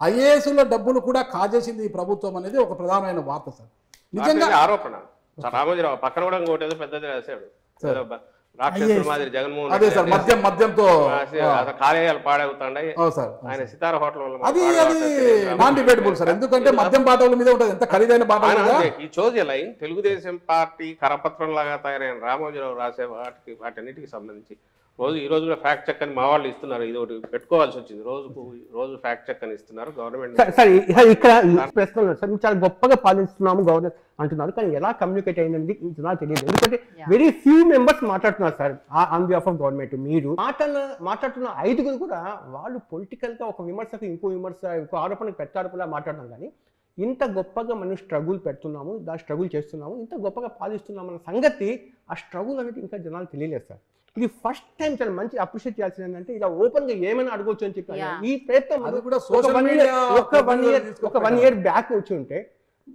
ఐఏఎస్ల డబ్బులు కూడా కాజేసింది ఈ ప్రభుత్వం అనేది ఒక ప్రధానమైన వార్త సార్. నిజంగా ఆరోపణ. రామోజీరావు పక్కన కూడా ఇంకోటి ఏదో పెద్దది రాశాడు, రాక్షసుల మాదిరి జగన్మోహన్ అదే సార్ మద్యంతో కార్యాలయాలు పాడవుతాయి ఆయన సితార హోటల్ వల్ల. అది నాన్ డిబేటబుల్ సార్, ఎందుకంటే మద్యం బాటల మీద ఉంటుంది, ఎంత ఖరీదైన బాటలు. ఈ చోజ్ లైన్ తెలుగుదేశం పార్టీ కరపత్రం లాగా తయారైన రామోజీరావు రాసే వాటన్నిటికి సంబంధించి ఈ రోజు కూడా ఫ్యాక్ట్ చెక్ అని మా వాళ్ళు ఇస్తున్నారు. ఇది ఒకటి పెట్టుకోవాల్సి వచ్చింది, రోజు ఫ్యాక్ట్ చెక్ అని ఇస్తున్నారు గవర్నమెంట్. ఇక్కడ ప్రశ్నలు సార్ చాలా గొప్పగా పాలిస్తున్నాము గవర్నమెంట్ అంటున్నారు, కానీ ఎలా కమ్యూనికేట్ అయింది నాకు తెలియదు. ఎందుకంటే వెరీ ఫ్యూ మెంబర్స్ మాట్లాడుతున్నారు sir on behalf of government. మీరు మాట్లాడుతున్న 5 కూడా వాళ్ళు పొలిటికల్ గా ఒక విమర్శకు ఇంకో ఆరోపణకు ప్రత్యారోపణలా మాట్లాడడం, కానీ ఇంత గొప్పగా మనం స్ట్రగుల్ పెడుతున్నాము, స్ట్రగుల్ చేస్తున్నాము, ఇంత గొప్పగా పాలిస్తున్నాము అన్న సంగతి, ఆ స్ట్రగుల్ అనేది ఇంకా జనాలు తెలియలేదు సార్. ఇది ఫస్ట్ టైం చాలా మంచి అప్రిషియేట్ చేయాల్సింది ఏంటంటే ఇలా ఓపెన్ గా ఏమైనా అడగవచ్చు అని చెప్పి ఈ ప్రయత్నం ఒక 1 year బ్యాక్ వచ్చి ఉంటే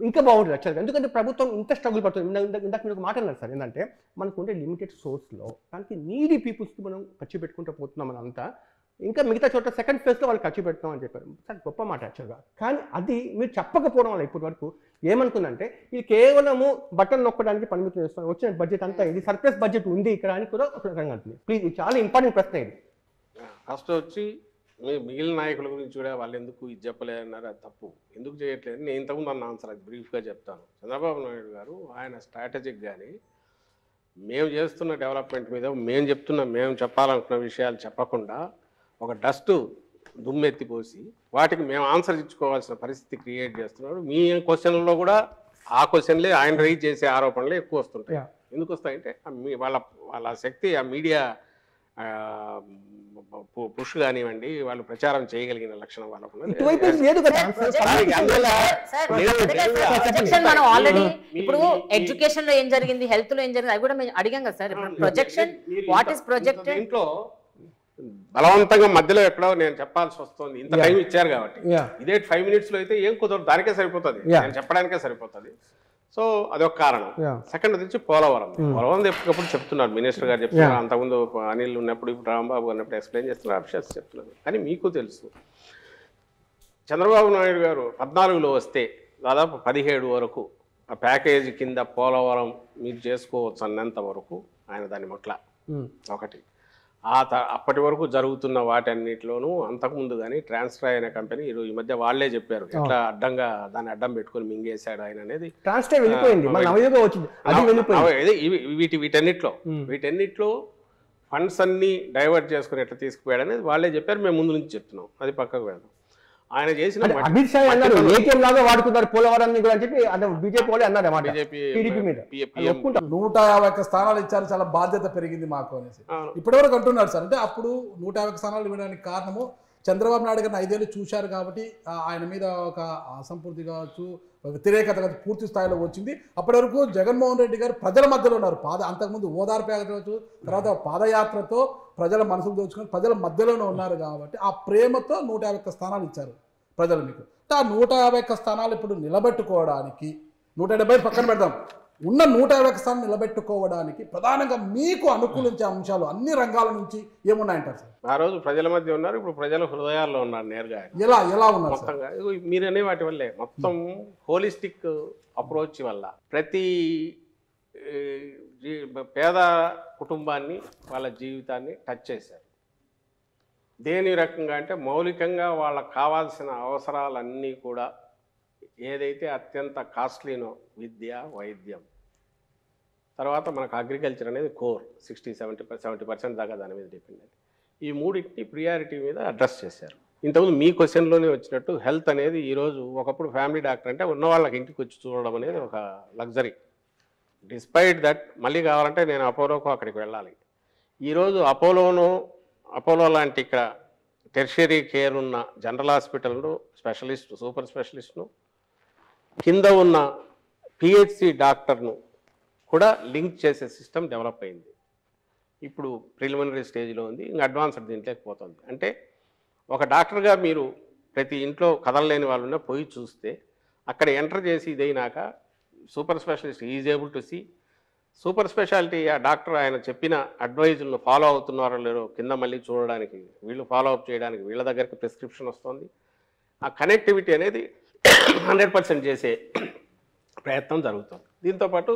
ఇంకా బాగుంటుంది యాక్చువల్గా. ఎందుకంటే ప్రభుత్వం ఇంత స్ట్రగుల్ పడుతుంది. ఇందాక మీరు ఒక మాట అన్నారు సార్, ఏంటంటే మనకు ఉండే లిమిటెడ్ సోర్స్లో దానికి నీడీ పీపుల్స్కి మనం ఖర్చు పెట్టుకుంటూ పోతున్నాం అని అంతా, ఇంకా మిగతా చోట సెకండ్ ఫేజ్లో వాళ్ళు ఖర్చు పెడతాం అని చెప్పారు. సార్ గొప్ప మాట యాక్చువల్గా. కానీ అది మీరు చెప్పకపోవడం వల్ల ఇప్పటి వరకు ఏమనుకుందంటే ఇది కేవలము బటన్ నొక్కడానికి పరిమితం చేస్తాం, వచ్చిన బడ్జెట్ అంతా ఇది సర్ప్లస్ బడ్జెట్ ఉంది ఇక్కడ అని కూడా ఒక రకంగా అంటుంది. ప్లీజ్, ఇది చాలా ఇంపార్టెంట్ ప్రశ్న ఇది. ఫస్ట్ వచ్చి మిగిలిన నాయకుల గురించి కూడా వాళ్ళు ఎందుకు ఇది చెప్పలేదన్నారు, అది తప్పు. ఎందుకు చేయట్లేదు నేను ఇంతకుముందు అన్న ఆన్సర్ అది బ్రీఫ్గా చెప్తాను. చంద్రబాబు నాయుడు గారు ఆయన స్ట్రాటజిక్ కానీ మేము చేస్తున్న డెవలప్మెంట్ మీద మేము చెప్పాలనుకున్న విషయాలు చెప్పకుండా ఒక డస్ట్ దుమ్మెత్తిపోసి వాటికి మేము ఆన్సర్ ఇచ్చుకోవాల్సిన పరిస్థితి క్రియేట్ చేస్తున్నాడు. మీ క్వశ్చన్లలో కూడా ఆ క్వశ్చన్లే ఆయన రైజ్ చేసే ఆరోపణలే ఎక్కువ వస్తుంటాయి. ఎందుకు వస్తాయంటే వాళ్ళ శక్తి ఆ మీడియా పుష్ కానివ్వండి, వాళ్ళు ప్రచారం చేయగలిగిన లక్షణం వాళ్ళకు. మనం ఆల్రెడీ ఇప్పుడు ఎడ్యుకేషన్ లో ఏం జరిగింది, హెల్త్ లో ఏం జరిగింది అవి కూడా మేము అడిగాం కదా sir. Projection what is projected ఇంట్లో బలవంతంగా మధ్యలో ఎక్కడో నేను చెప్పాల్సి వస్తుంది, ఇంత టైం ఇచ్చారు కాబట్టి. ఇదే 5 minutes లో అయితే ఏం కుదరదు, దానికే సరిపోతుంది, నేను చెప్పడానికే సరిపోతుంది. సో అదొక కారణం. సెకండ్ వచ్చి పోలవరం ఎప్పటికప్పుడు చెప్తున్నారు, మినిస్టర్ గారు చెప్తున్నారు, అంతకుముందు అనిల్ ఉన్నప్పుడు, ఇప్పుడు రాంబాబు ఉన్నప్పుడు ఎక్స్ప్లెయిన్ చేస్తున్నారు, అఫీషియల్స్ చెప్తున్నారు. కానీ మీకు తెలుసు చంద్రబాబు నాయుడు గారు 14లో వస్తే దాదాపు 17 వరకు ఆ ప్యాకేజీ కింద పోలవరం మీరు చేసుకోవచ్చు అన్నంత వరకు ఆయన దాన్ని మొట్ల ఒకటి. అప్పటి వరకు జరుగుతున్న వాటన్నిటిలోనూ అంతకుముందు కానీ ట్రాన్స్ఫర్ అయిన కంపెనీ ఈ మధ్య వాళ్లే చెప్పారు ఎట్లా అడ్డంగా దాన్ని అడ్డం పెట్టుకుని మింగేశాడు ఆయన అనేది. వీటన్నిటిలో ఫండ్స్ అన్ని డైవర్ట్ చేసుకుని ఎట్లా తీసుకుపోయాడు అనేది వాళ్ళే చెప్పారు, మేము ముందు నుంచి చెప్తున్నాం, అది పక్కకు వెళ్దాం. ఆయన చేసిన అమిత్ షా అన్నారు ఏటీఎం లాగా వాడుకున్నారు పోలవరాన్ని కూడా అని చెప్పి బీజేపీ వాళ్ళు అన్నారు అన్నమాట. టీడీపీ మీద 151 స్థానాలు ఇచ్చారు, చాలా బాధ్యత పెరిగింది మాకు అనేసి ఇప్పటివరకు అంటున్నారు సార్. అంటే అప్పుడు 150 స్థానాలు ఇవ్వడానికి కారణము చంద్రబాబు నాయుడు గారిని 5 ఏళ్ళు చూశారు కాబట్టి ఆయన మీద ఒక అసంపూర్తి కావచ్చు, వ్యతిరేకత కావచ్చు పూర్తి స్థాయిలో వచ్చింది. అప్పటి వరకు జగన్మోహన్ రెడ్డి గారు ప్రజల మధ్యలో ఉన్నారు. అంతకుముందు ఓదార్పు కావచ్చు, తర్వాత పాదయాత్రతో ప్రజల మనసులు దోచుకొని ప్రజల మధ్యలోనే ఉన్నారు కాబట్టి ఆ ప్రేమతో 151 స్థానాలు ఇచ్చారు ప్రజలు మీకు. ఆ 151 స్థానాలు ఇప్పుడు నిలబెట్టుకోవడానికి 170 పక్కన పెడదాం, ఉన్న 151 స్థానాలు నిలబెట్టుకోవడానికి ప్రధానంగా మీకు అనుకూలించే అంశాలు అన్ని రంగాల నుంచి ఏమున్నాయంటారు సార్? ఆ రోజు ప్రజల మధ్య ఉన్నారు, ఇప్పుడు ప్రజల హృదయాల్లో ఉన్నారు నేరుగా. ఎలా ఉన్నారు మొత్తంగా మీరనే వాటి వల్లే మొత్తం హోలిస్టిక్ అప్రోచ్ వల్ల ప్రతి పేద కుటుంబాన్ని వాళ్ళ జీవితాన్ని టచ్ చేశారు. దేని రకంగా అంటే మౌలికంగా వాళ్ళకు కావాల్సిన అవసరాలన్నీ కూడా ఏదైతే అత్యంత కాస్ట్లీనో విద్య, వైద్యం, తర్వాత మనకు అగ్రికల్చర్ అనేది కోర్ 60-70% దాకా దాని మీద డిపెండ్ అయింది. ఈ మూడింటిని ప్రియారిటీ మీద అడ్రస్ చేశారు. ఇంతకుముందు మీ క్వశ్చన్లోనే వచ్చినట్టు హెల్త్ అనేది ఈరోజు ఒకప్పుడు ఫ్యామిలీ డాక్టర్ అంటే ఉన్న వాళ్ళకి ఇంటికి వచ్చి చూడడం అనేది ఒక లగ్జరీ. డిస్పైట్ దట్ మళ్ళీ కావాలంటే నేను అపోలోకు అక్కడికి వెళ్ళాలి. ఈరోజు అపోలో లాంటి ఇక్కడ టెర్షరీ కేర్ ఉన్న జనరల్ హాస్పిటల్ను స్పెషలిస్టు, సూపర్ స్పెషలిస్ట్ను, కింద ఉన్న పిహెచ్సి డాక్టర్ను కూడా లింక్ చేసే సిస్టమ్ డెవలప్ అయింది. ఇప్పుడు ప్రిలిమినరీ స్టేజ్లో ఉంది, ఇంకా అడ్వాన్స్డ్ దీంట్లోకి పోతుంది. అంటే ఒక డాక్టర్గా మీరు ప్రతి ఇంట్లో కదలలేని వాళ్ళు ఉన్నా పోయి చూస్తే అక్కడ ఎంటర్ చేసి ఇదైనాక super specialist is able to see super speciality. ఆ డాక్టర్ ఆయన చెప్పిన అడ్వైజులను ఫాలో అవుతున్నారో లేదో కింద మళ్ళీ చూడడానికి, వీళ్ళు ఫాలో అప్ చేయడానికి వీళ్ళ దగ్గరికి ప్రిస్క్రిప్షన్ వస్తుంది. ఆ కనెక్టివిటీ అనేది 100% చేసే ప్రయత్నం జరుగుతుంది. దీంతోపాటు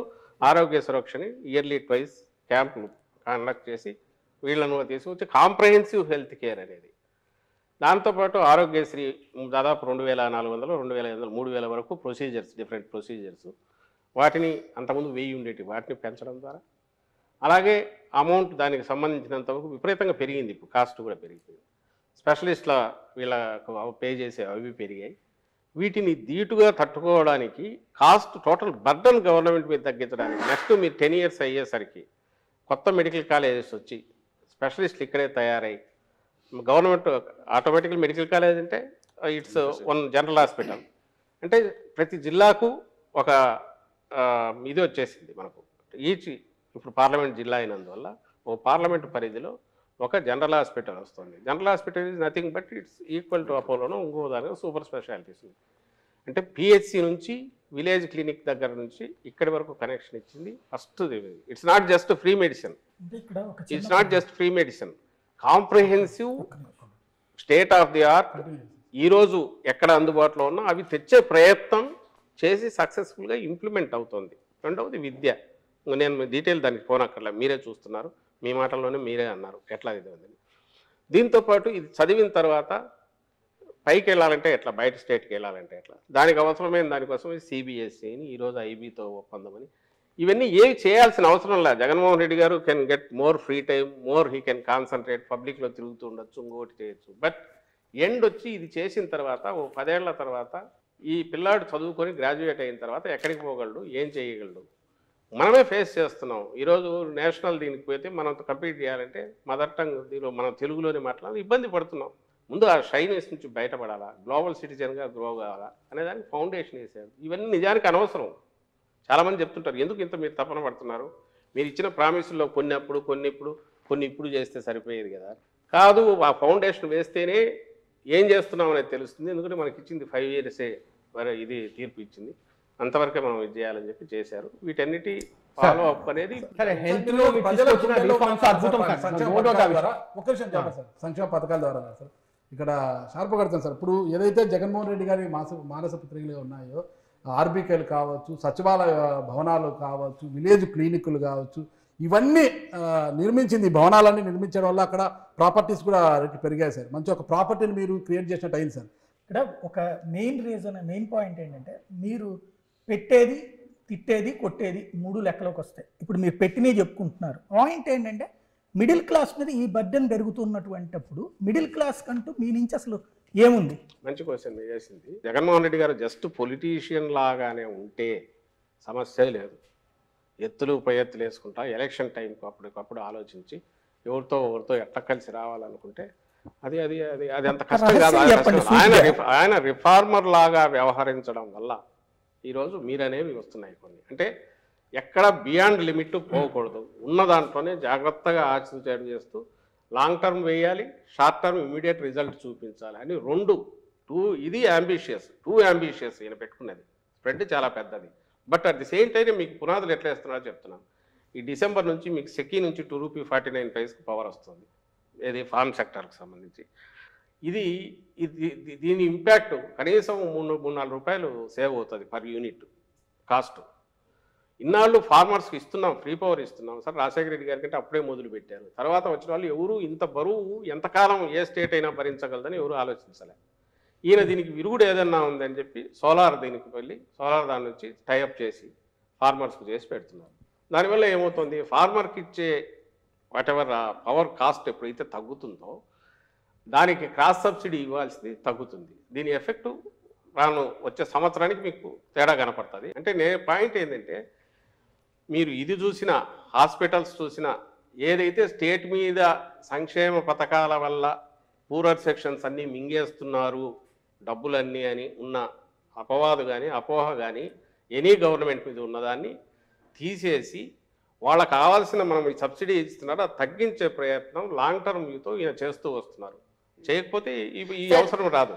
ఆరోగ్య సురక్షని ఇయర్లీ ట్వైస్ క్యాంపులు కండక్ట్ చేసి వీళ్ళను తీసుకొచ్చి కాంప్రహెన్సివ్ హెల్త్ కేర్ అనేది. దాంతోపాటు ఆరోగ్యశ్రీ దాదాపు 2400, 2500, 3000 వరకు ప్రొసీజర్స్, డిఫరెంట్ ప్రొసీజర్స్, వాటిని అంతకుముందు 1000 ఉండేవి, వాటిని పెంచడం ద్వారా అలాగే అమౌంట్ దానికి సంబంధించినంత వరకు విపరీతంగా పెరిగింది. ఇప్పుడు కాస్ట్ కూడా పెరిగిపోయింది. స్పెషలిస్ట్ల వీళ్ళకు పే చేసే అవి పెరిగాయి. వీటిని ధీటుగా తట్టుకోవడానికి కాస్ట్ టోటల్ బర్డన్ గవర్నమెంట్ మీద తగ్గించడానికి నెక్స్ట్ మీరు 10 years అయ్యేసరికి కొత్త మెడికల్ కాలేజెస్ వచ్చి స్పెషలిస్టులు ఇక్కడే తయారై గవర్నమెంట్ ఆటోమేటికల్ మెడికల్ కాలేజ్ అంటే ఇట్స్ వన్ జనరల్ హాస్పిటల్ అంటే ప్రతి జిల్లాకు ఒక ఇది వచ్చేసింది మనకు. ఇప్పుడు పార్లమెంట్ జిల్లా అయినందువల్ల ఓ పార్లమెంట్ పరిధిలో ఒక జనరల్ హాస్పిటల్ వస్తుంది. General hospital is nothing but it's equal to అపోలోను ఇంకో దాని సూపర్ స్పెషాలిటీస్ అంటే పిహెచ్సి నుంచి విలేజ్ క్లినిక్ దగ్గర నుంచి ఇక్కడి వరకు కనెక్షన్ ఇచ్చింది. First it's not just free medicine, it's not just free medicine, comprehensive state of the art ఈరోజు ఎక్కడ అందుబాటులో ఉన్నా అవి తెచ్చే ప్రయత్నం చేసి సక్సెస్ఫుల్గా ఇంప్లిమెంట్ అవుతుంది. రెండవది విద్య. నేను డీటెయిల్ దానికి పోనక్కర్లే, మీరే చూస్తున్నారు, మీ మాటల్లోనే మీరే అన్నారు ఎట్లా ఇది ఉందని. దీంతోపాటు ఇది చదివిన తర్వాత పైకి వెళ్ళాలంటే ఎట్లా, బయట స్టేట్కి వెళ్ళాలంటే ఎట్లా, దానికి అవసరమైన దానికోసం సిబిఎస్ఈని ఈరోజు ఐబీతో ఒప్పందమని ఇవన్నీ ఏవి చేయాల్సిన అవసరం లేదు. జగన్మోహన్ రెడ్డి గారు can get more free time, more he can concentrate, పబ్లిక్లో తిరుగుతూ ఉండొచ్చు, ఇంకోటి చేయొచ్చు. బట్ ఎండ్ వచ్చి ఇది చేసిన తర్వాత ఓ 10 ఏళ్ల తర్వాత ఈ పిల్లాడు చదువుకొని గ్రాడ్యుయేట్ అయిన తర్వాత ఎక్కడికి పోగలడు, ఏం చేయగలడు, మనమే ఫేస్ చేస్తున్నాం. ఈరోజు నేషనల్ దీనికి పోతే మనం కంప్లీట్ చేయాలంటే మదర్ టంగ్ దీనిలో మనం తెలుగులోనే మాట్లాడాలి, ఇబ్బంది పడుతున్నాం. ముందు ఆ షైనెస్ నుంచి బయటపడాలా, గ్లోబల్ సిటిజన్గా గ్రో కావాలా అనేదానికి ఫౌండేషన్ వేసారు. ఇవన్నీ నిజానికి అనవసరం. చాలామంది చెప్తుంటారు ఎందుకు ఇంత మీరు తపన పడుతున్నారు, మీరు ఇచ్చిన ప్రామిసుల్లో కొన్ని ఇప్పుడు చేస్తే సరిపోయేది కదా. కాదు, ఆ ఫౌండేషన్ వేస్తేనే ఏం చేస్తున్నాం అనేది తెలుస్తుంది. ఎందుకంటే మనకి ఇచ్చింది 5 years మరి ఇది తీర్పు ఇచ్చింది, అంతవరకే మనం ఇది చేయాలని చెప్పి చేశారు. వీటన్నిటి ఫాలో అప్ అనేది సంక్షేమ పథకాల ద్వారా సార్ ఇక్కడ షార్ప్ కడతాం సార్. ఇప్పుడు ఏదైతే జగన్మోహన్ రెడ్డి గారి మానస పత్రికలు ఉన్నాయో, ఆర్బీకేలు కావచ్చు, సచివాలయ భవనాలు కావచ్చు, విలేజ్ క్లినిక్లు కావచ్చు, ఇవన్నీ నిర్మించింది. భవనాలన్నీ నిర్మించడం వల్ల అక్కడ ప్రాపర్టీస్ కూడా రేట్లు పెరిగాయి సార్. మంచి ఒక ప్రాపర్టీని మీరు క్రియేట్ చేసినట్టు అయింది సార్. ఇక్కడ ఒక మెయిన్ పాయింట్ ఏంటంటే మీరు పెట్టేది, తిట్టేది, కొట్టేది 3 లెక్కలోకి వస్తాయి. ఇప్పుడు మీరు పెట్టినవి చెప్పుకుంటున్నారు. పాయింట్ ఏంటంటే మిడిల్ క్లాస్ మీద ఈ బర్డెన్ పెరుగుతున్నటువంటిప్పుడు మిడిల్ క్లాస్ కంటూ మీ నుంచి అసలు ఏముంది? మంచి క్వశ్చన్ వేసింది. జగన్మోహన్ రెడ్డి గారు జస్ట్ పొలిటీషియన్ లాగానే ఉంటే సమస్య లేదు. ఎత్తులు పై ఎత్తులు వేసుకుంటా ఎలక్షన్ టైంకి అప్పటికప్పుడు ఆలోచించి ఎవరితో ఎట్లా కలిసి రావాలనుకుంటే అది అది అది అది అంత కష్టం కాదు. ఆయన రిఫార్మర్ లాగా వ్యవహరించడం వల్ల ఈరోజు మీరనేవి వస్తున్నాయి కొన్ని. అంటే ఎక్కడ బియాండ్ లిమిట్ పోకూడదు, ఉన్న దాంట్లోనే జాగ్రత్తగా ఆచరణ చేస్తూ లాంగ్ టర్మ్ వేయాలి, షార్ట్ టర్మ్ ఇమీడియట్ రిజల్ట్ చూపించాలి అని ఇది టూ అంబిషియస్ ఈయన పెట్టుకున్నది. స్ప్రెడ్ చాలా పెద్దది. But at the same time మీకు పునాదులు ఎట్లా వేస్తున్నారో చెప్తున్నాను. ఈ డిసెంబర్ నుంచి మీకు సెకీ నుంచి ₹2.49 పవర్ వస్తుంది, ఏది ఫార్మ్ సెక్టర్కి సంబంధించి. దీని ఇంపాక్ట్ కనీసం ₹3-4 సేవ్ అవుతుంది పర్ యూనిట్ కాస్ట్. ఇన్నాళ్ళు ఫార్మర్స్కి ఇస్తున్నాం, ఫ్రీ పవర్ ఇస్తున్నాం సార్. రాజశేఖర రెడ్డి గారి కంటే అప్పుడే మొదలు పెట్టారు. తర్వాత వచ్చిన వాళ్ళు ఎవరు ఇంత బరువు ఎంతకాలం ఏ స్టేట్ అయినా భరించగలదని ఎవరు ఆలోచించలే. ఈయన దీనికి విరుగుడు ఏదన్నా ఉందని చెప్పి సోలార్ దీనికి వెళ్ళి దాని నుంచి టైఅప్ చేసి ఫార్మర్స్కి చేసి పెడుతున్నారు. దానివల్ల ఏమవుతుంది, ఫార్మర్కి ఇచ్చే వాటెవర్ పవర్ కాస్ట్ ఎప్పుడైతే తగ్గుతుందో దానికి క్రాస్ సబ్సిడీ ఇవ్వాల్సింది తగ్గుతుంది. దీని ఎఫెక్టు వచ్చే సంవత్సరానికి మీకు తేడా కనపడుతుంది. అంటే పాయింట్ ఏంటంటే మీరు ఇది చూసిన హాస్పిటల్స్ చూసినా ఏదైతే స్టేట్ మీద సంక్షేమ పథకాల వల్ల పూరర్ సెక్షన్స్ అన్నీ మింగేస్తున్నారు డబ్బులన్నీ అని ఉన్న అపవాదు కానీ అపోహ కానీ ఎనీ గవర్నమెంట్ మీద ఉన్నదాన్ని తీసేసి వాళ్ళకు కావాల్సిన మనం ఈ సబ్సిడీ ఇస్తున్నారు అది తగ్గించే ప్రయత్నం లాంగ్ టర్మ్ వ్యూతో ఈయన చేస్తూ వస్తున్నారు. చేయకపోతే ఈ అవసరం రాదు.